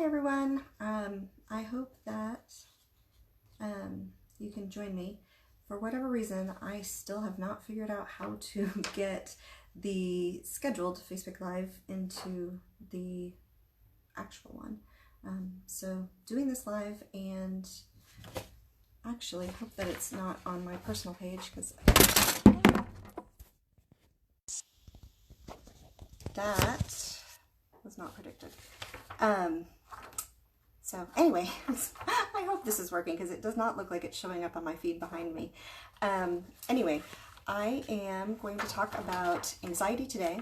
Hi everyone. I hope that you can join me. For whatever reason, I still have not figured out how to get the scheduled Facebook Live into the actual one. So doing this live, and actually hope that it's not on my personal page, because that was not predicted. So anyway, I hope this is working because it does not look like it's showing up on my feed behind me. Anyway, I am going to talk about anxiety today,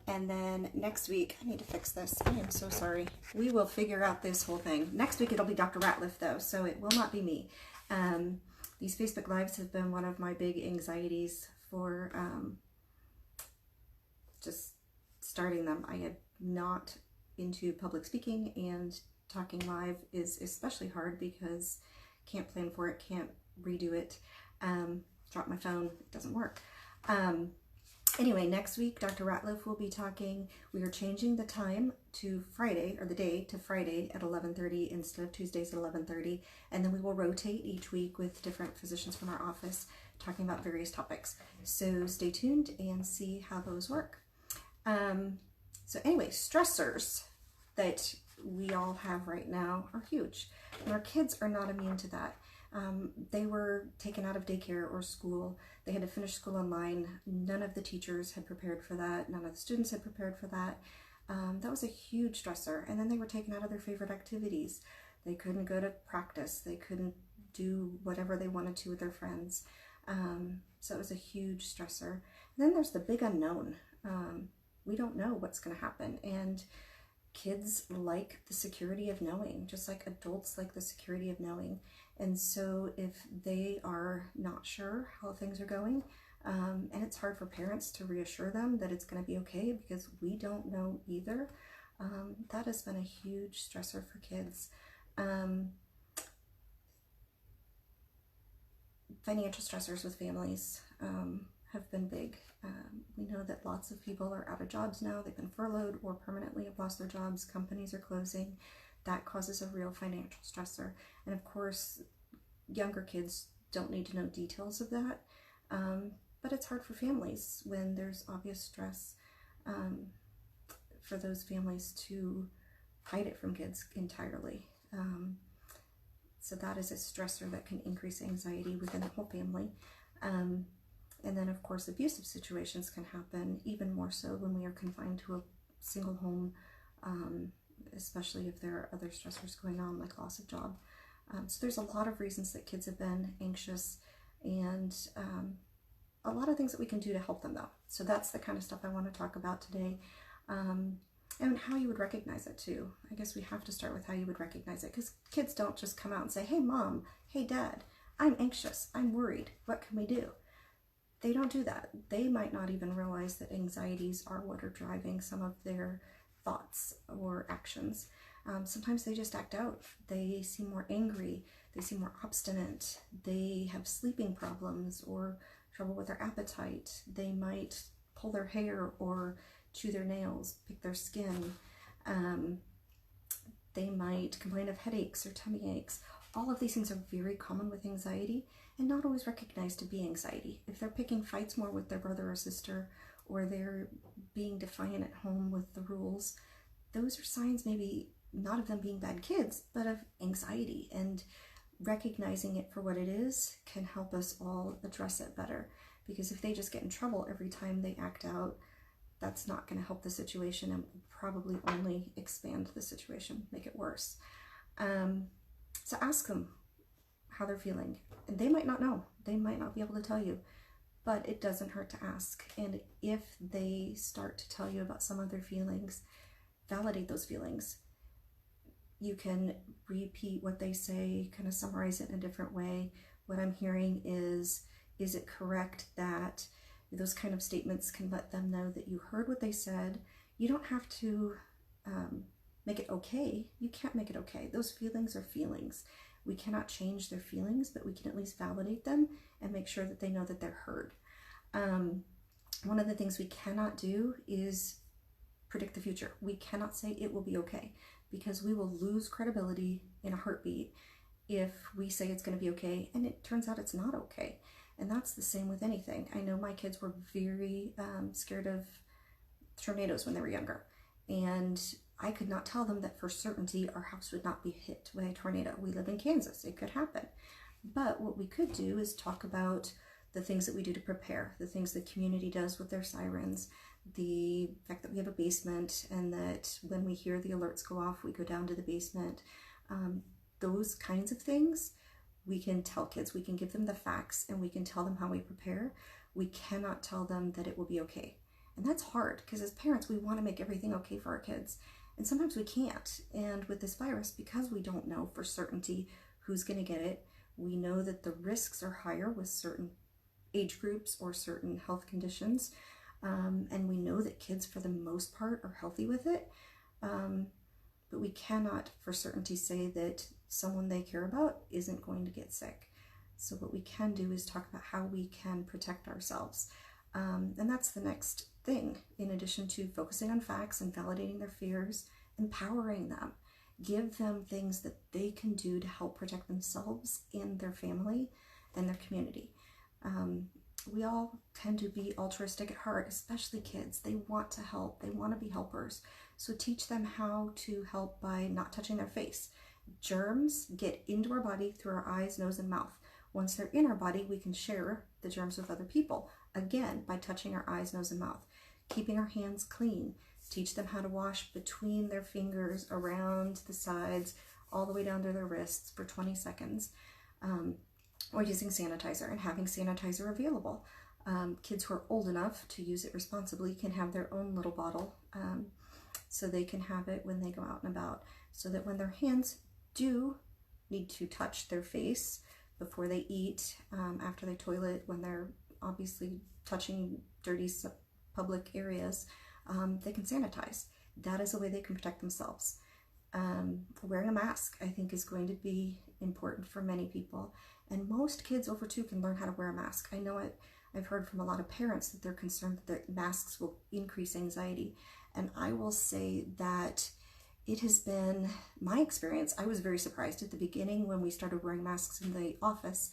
and then next week, I need to fix this. I am so sorry. We will figure out this whole thing. Next week it'll be Dr. Ratliff though, so it will not be me. These Facebook Lives have been one of my big anxieties for just starting them. I had not into public speaking, and talking live is especially hard because can't plan for it, can't redo it. Drop my phone, it doesn't work. Anyway, next week Dr. Ratliff will be talking. We are changing the time to Friday, or the day to Friday at 11:30 instead of Tuesdays at 11:30, and then we will rotate each week with different physicians from our office talking about various topics. So stay tuned and see how those work. So anyway, stressors that we all have right now are huge, and our kids are not immune to that. They were taken out of daycare or school. They had to finish school online. None of the teachers had prepared for that. None of the students had prepared for that. That was a huge stressor. And then they were taken out of their favorite activities. They couldn't go to practice. They couldn't do whatever they wanted to with their friends. So it was a huge stressor. And then there's the big unknown. We don't know what's going to happen. And kids like the security of knowing, just like adults like the security of knowing. And so if they are not sure how things are going, and it's hard for parents to reassure them that it's going to be okay because we don't know either, that has been a huge stressor for kids. Financial stressors with families have been big. We know that lots of people are out of jobs now. They've been furloughed or permanently have lost their jobs. Companies are closing. That causes a real financial stressor. And of course, younger kids don't need to know details of that. But it's hard for families when there's obvious stress, for those families to hide it from kids entirely. So that is a stressor that can increase anxiety within the whole family. And then, of course, abusive situations can happen even more so when we are confined to a single home, especially if there are other stressors going on, like loss of job. So there's a lot of reasons that kids have been anxious, and a lot of things that we can do to help them, though. So that's the kind of stuff I want to talk about today, and how you would recognize it, too. I guess we have to start with how you would recognize it, because kids don't just come out and say, hey, Mom, hey, Dad, I'm anxious, I'm worried, what can we do? They don't do that. They might not even realize that anxieties are what are driving some of their thoughts or actions. Sometimes they just act out. They seem more angry. They seem more obstinate. They have sleeping problems or trouble with their appetite. They might pull their hair or chew their nails, pick their skin. They might complain of headaches or tummy aches. All of these things are very common with anxiety and not always recognized to be anxiety. If they're picking fights more with their brother or sister, or they're being defiant at home with the rules, those are signs maybe not of them being bad kids, but of anxiety. And recognizing it for what it is can help us all address it better. Because if they just get in trouble every time they act out, that's not going to help the situation and probably only expand the situation, make it worse. So ask them how they're feeling. And they might not know. They might not be able to tell you. But it doesn't hurt to ask. And if they start to tell you about some of their feelings, validate those feelings. You can repeat what they say, kind of summarize it in a different way. What I'm hearing is it correct that those kind of statements can let them know that you heard what they said. You don't have to make it okay. You can't make it okay. Those feelings are feelings. We cannot change their feelings, but we can at least validate them and make sure that they know that they're heard. One of the things we cannot do is predict the future. We cannot say it will be okay, because we will lose credibility in a heartbeat if we say it's going to be okay and it turns out it's not okay. And that's the same with anything. I know my kids were very scared of tornadoes when they were younger, and I could not tell them that for certainty our house would not be hit by a tornado. We live in Kansas, it could happen. But what we could do is talk about the things that we do to prepare, the things the community does with their sirens, the fact that we have a basement and that when we hear the alerts go off, we go down to the basement. Those kinds of things we can tell kids. We can give them the facts and we can tell them how we prepare. We cannot tell them that it will be okay. And that's hard because as parents, we want to make everything okay for our kids. And sometimes we can't. And with this virus, because we don't know for certainty who's going to get it, we know that the risks are higher with certain age groups or certain health conditions. And we know that kids, for the most part, are healthy with it. But we cannot for certainty say that someone they care about isn't going to get sick. So what we can do is talk about how we can protect ourselves. And that's the next thing, in addition to focusing on facts and validating their fears, empowering them. Give them things that they can do to help protect themselves and their family and their community. We all tend to be altruistic at heart, especially kids. They want to help. They want to be helpers. So teach them how to help by not touching their face. Germs get into our body through our eyes, nose, and mouth. Once they're in our body, we can share the germs with other people, again, by touching our eyes, nose, and mouth. Keeping our hands clean. Teach them how to wash between their fingers, around the sides, all the way down to their wrists for 20 seconds. Or using sanitizer and having sanitizer available. Kids who are old enough to use it responsibly can have their own little bottle, so they can have it when they go out and about, so that when their hands do need to touch their face before they eat, after they toilet, when they're obviously touching dirty public areas, they can sanitize. That is a way they can protect themselves. Wearing a mask, I think, is going to be important for many people. And most kids over 2 can learn how to wear a mask. I know I've heard from a lot of parents that they're concerned that their masks will increase anxiety. And I will say that it has been my experience. I was very surprised at the beginning when we started wearing masks in the office.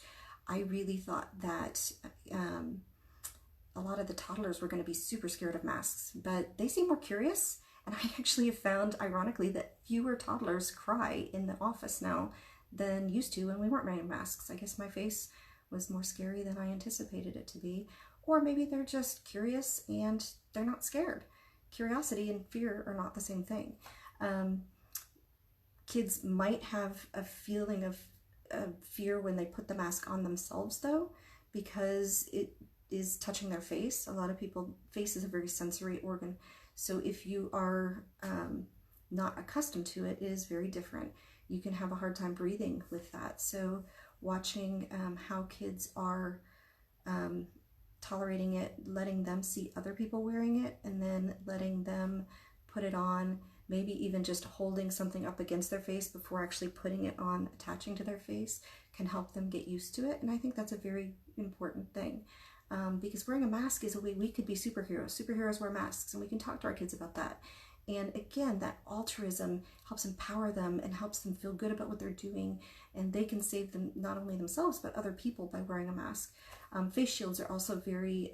I really thought that a lot of the toddlers were going to be super scared of masks, but they seem more curious. And I actually have found, ironically, that fewer toddlers cry in the office now than used to when we weren't wearing masks. I guess my face was more scary than I anticipated it to be. Or maybe they're just curious and they're not scared. Curiosity and fear are not the same thing. Kids might have a feeling of fear when they put the mask on themselves, though, because it is touching their face. A lot of people, face is a very sensory organ. So if you are not accustomed to it, it is very different. You can have a hard time breathing with that. So watching how kids are tolerating it, letting them see other people wearing it, and then letting them put it on, maybe even just holding something up against their face before actually putting it on, attaching to their face, can help them get used to it. And I think that's a very important thing. Because wearing a mask is a way we could be superheroes. Superheroes wear masks, and we can talk to our kids about that. And again, that altruism helps empower them and helps them feel good about what they're doing, and they can save them, not only themselves, but other people by wearing a mask. Face shields are also very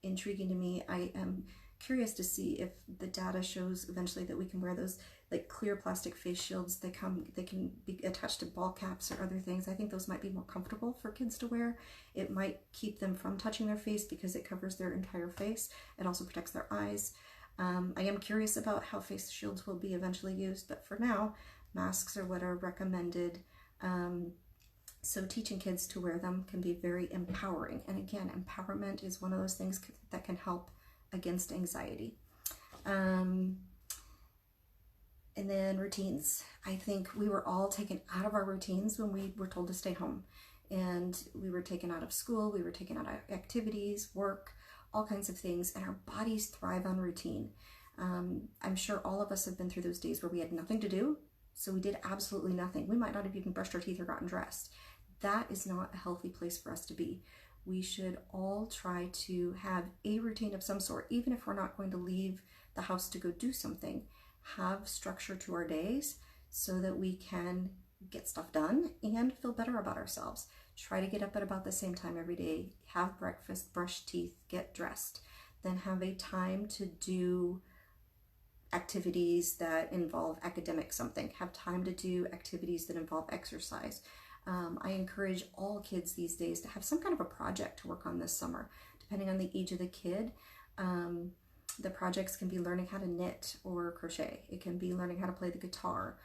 intriguing to me. I am curious to see if the data shows eventually that we can wear those like clear plastic face shields. They can be attached to ball caps or other things. I think those might be more comfortable for kids to wear. It might keep them from touching their face because it covers their entire face. It also protects their eyes. I am curious about how face shields will be eventually used, but for now, masks are what are recommended. So teaching kids to wear them can be very empowering. And again, empowerment is one of those things that can help against anxiety. And then routines. I think we were all taken out of our routines when we were told to stay home. And we were taken out of school, we were taken out of activities, work, all kinds of things, and our bodies thrive on routine. I'm sure all of us have been through those days where we had nothing to do, so we did absolutely nothing. We might not have even brushed our teeth or gotten dressed. That is not a healthy place for us to be. We should all try to have a routine of some sort, even if we're not going to leave the house to go do something. have structure to our days so that we can get stuff done and feel better about ourselves. Try to get up at about the same time every day, have breakfast, brush teeth, get dressed, then have a time to do activities that involve academic something, have time to do activities that involve exercise. I encourage all kids these days to have some kind of a project to work on this summer, depending on the age of the kid. The projects can be learning how to knit or crochet. It can be learning how to play the guitar.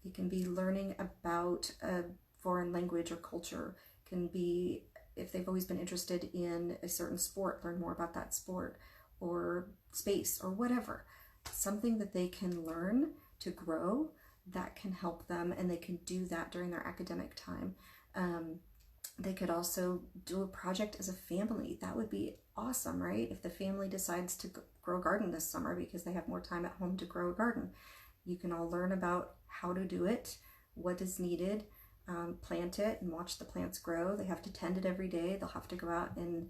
It can be learning about a foreign language or culture. It can be, if they've always been interested in a certain sport, learn more about that sport, or space, or whatever. Something that they can learn to grow that can help them, and they can do that during their academic time. They could also do a project as a family. That would be awesome, right? If the family decides to grow a garden this summer because they have more time at home to grow a garden, you can all learn about how to do it, what is needed, plant it and watch the plants grow. They have to tend it every day. They'll have to go out and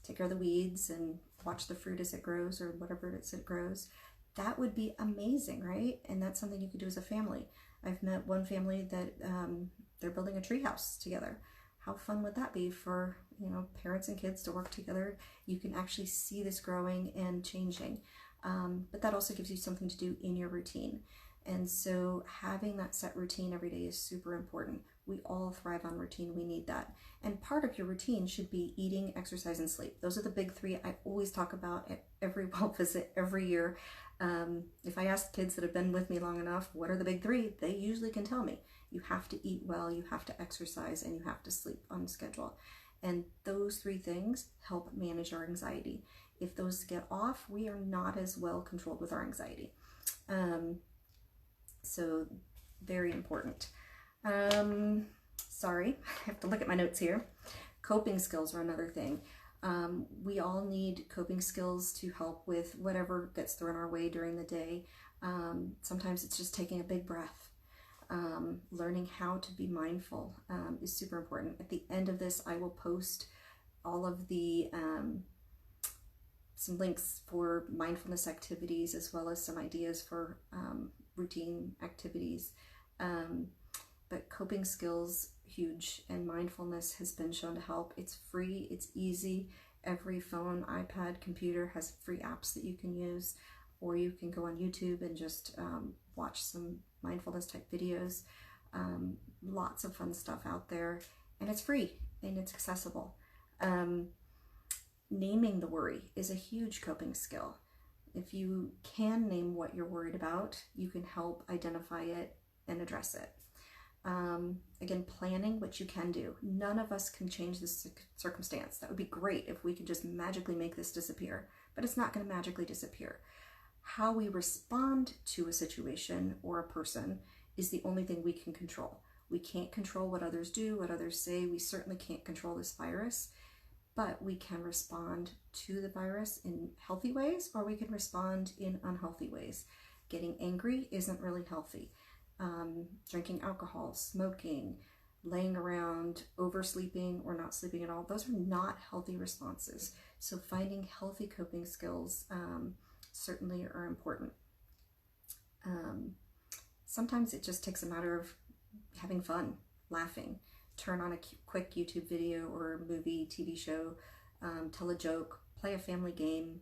take care of the weeds and watch the fruit as it grows, or whatever it is it grows. That would be amazing, right? And that's something you could do as a family. I've met one family that they're building a tree house together. How fun would that be for, you know, parents and kids to work together? You can actually see this growing and changing. But that also gives you something to do in your routine. And so having that set routine every day is super important. We all thrive on routine. We need that. And part of your routine should be eating, exercise, and sleep. Those are the big three I always talk about at every well visit every year. If I ask kids that have been with me long enough, what are the big three? They usually can tell me. You have to eat well, you have to exercise, and you have to sleep on schedule. And those three things help manage our anxiety. If those get off, we are not as well controlled with our anxiety. So very important. Sorry, I have to look at my notes here. Coping skills are another thing. We all need coping skills to help with whatever gets thrown our way during the day. Sometimes it's just taking a big breath. Learning how to be mindful is super important. At the end of this, I will post all of the some links for mindfulness activities, as well as some ideas for routine activities. But coping skills, huge, and mindfulness has been shown to help. It's free, it's easy. Every phone, iPad, computer has free apps that you can use, or you can go on YouTube and just watch some mindfulness type videos. Lots of fun stuff out there, and it's free and it's accessible. Naming the worry is a huge coping skill. If you can name what you're worried about, you can help identify it and address it. Again, planning what you can do. None of us can change this circumstance. That would be great if we could just magically make this disappear, but it's not going to magically disappear. How we respond to a situation or a person is the only thing we can control. We can't control what others do, what others say. We certainly can't control this virus, but we can respond to the virus in healthy ways, or we can respond in unhealthy ways. Getting angry isn't really healthy. Drinking alcohol, smoking, laying around, oversleeping, or not sleeping at all, those are not healthy responses. So finding healthy coping skills certainly are important. Sometimes it just takes a matter of having fun, laughing. Turn on a quick YouTube video or movie, TV show, tell a joke, play a family game,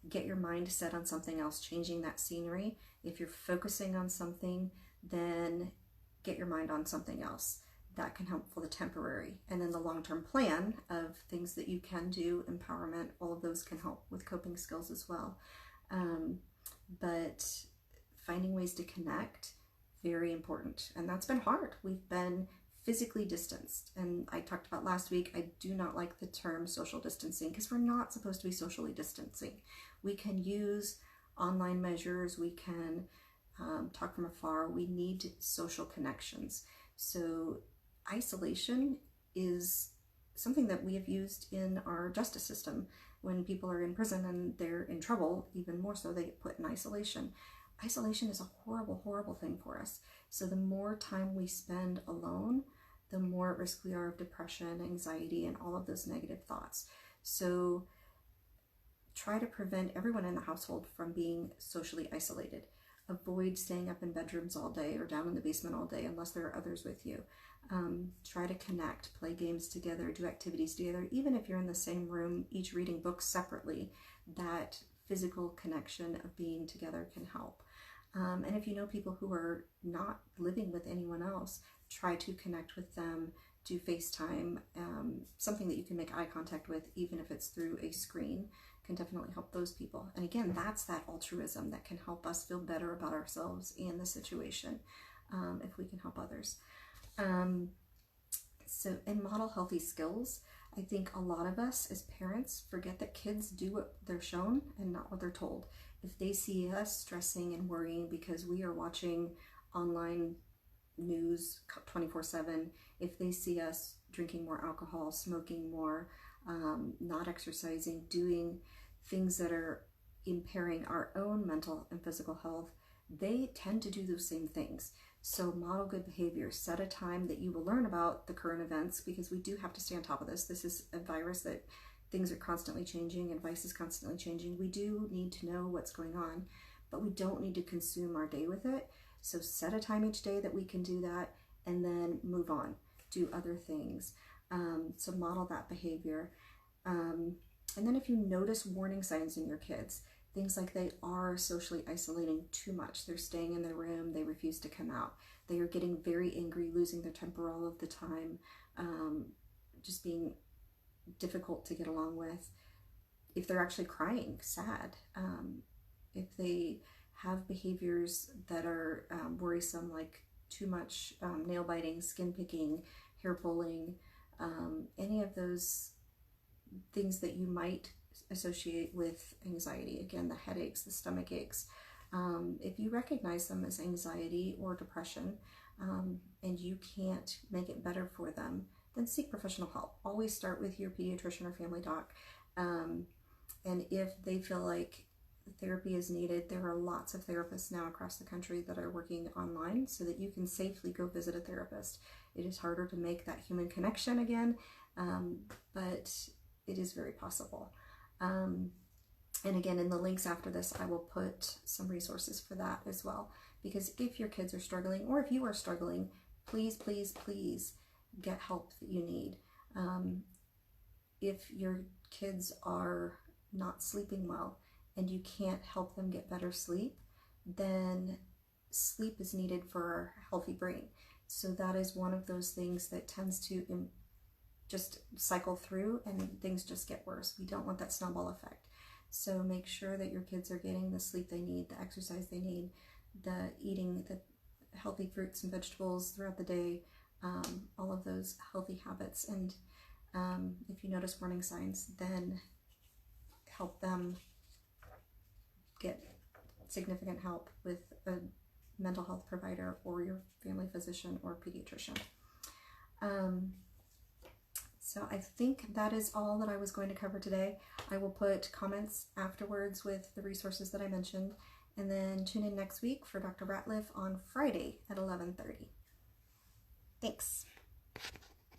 get your mind set on something else, changing that scenery. If you're focusing on something, then get your mind on something else. That can help for the temporary. And then the long-term plan of things that you can do, empowerment, all of those can help with coping skills as well. But finding ways to connect, very important. And that's been hard. We've been physically distanced. And I talked about last week, I do not like the term social distancing because we're not supposed to be socially distancing. We can use online measures. We can talk from afar. We need social connections. So isolation is something that we have used in our justice system. When people are in prison and they're in trouble, even more so, they get put in isolation. Isolation is a horrible, horrible thing for us. So the more time we spend alone, the more at risk we are of depression, anxiety, and all of those negative thoughts. So try to prevent everyone in the household from being socially isolated. Avoid staying up in bedrooms all day or down in the basement all day unless there are others with you. Try to connect, play games together, do activities together. Even if you're in the same room, each reading books separately, that physical connection of being together can help. And if you know people who are not living with anyone else, try to connect with them, do FaceTime, something that you can make eye contact with, even if it's through a screen, can definitely help those people. And again, that's that altruism that can help us feel better about ourselves and the situation, if we can help others. So, and model healthy skills. I think a lot of us as parents forget that kids do what they're shown and not what they're told. If they see us stressing and worrying because we are watching online news 24/7, if they see us drinking more alcohol, smoking more, not exercising, doing things that are impairing our own mental and physical health, they tend to do those same things. So model good behavior. Set a time that you will learn about the current events, because we do have to stay on top of this. This is a virus that things are constantly changing, advice is constantly changing. We do need to know what's going on, but we don't need to consume our day with it. So set a time each day that we can do that, and then move on, do other things. So model that behavior. And then if you notice warning signs in your kids, things like they are socially isolating too much, they're staying in their room, they refuse to come out, they are getting very angry, losing their temper all of the time, just being difficult to get along with, if they're actually crying, sad, if they have behaviors that are worrisome, like too much nail biting, skin picking, hair pulling, any of those things that you might associate with anxiety. Again, the headaches, the stomach aches. If you recognize them as anxiety or depression, and you can't make it better for them, then seek professional help. Always start with your pediatrician or family doc. And if they feel like therapy is needed, there are lots of therapists now across the country that are working online so that you can safely go visit a therapist. It is harder to make that human connection again, but it is very possible. And again, in the links after this, I will put some resources for that as well. Because if your kids are struggling, or if you are struggling, please, please, please get help that you need. If your kids are not sleeping well and you can't help them get better sleep, then sleep is needed for a healthy brain. So that is one of those things that tends to just cycle through and things just get worse. We don't want that snowball effect. So make sure that your kids are getting the sleep they need, the exercise they need, the eating the healthy fruits and vegetables throughout the day, all of those healthy habits. And if you notice warning signs, then help them get significant help with a mental health provider or your family physician or pediatrician. So I think that is all that I was going to cover today. I will put comments afterwards with the resources that I mentioned, and then tune in next week for Dr. Ratliff on Friday at 11:30. Thanks.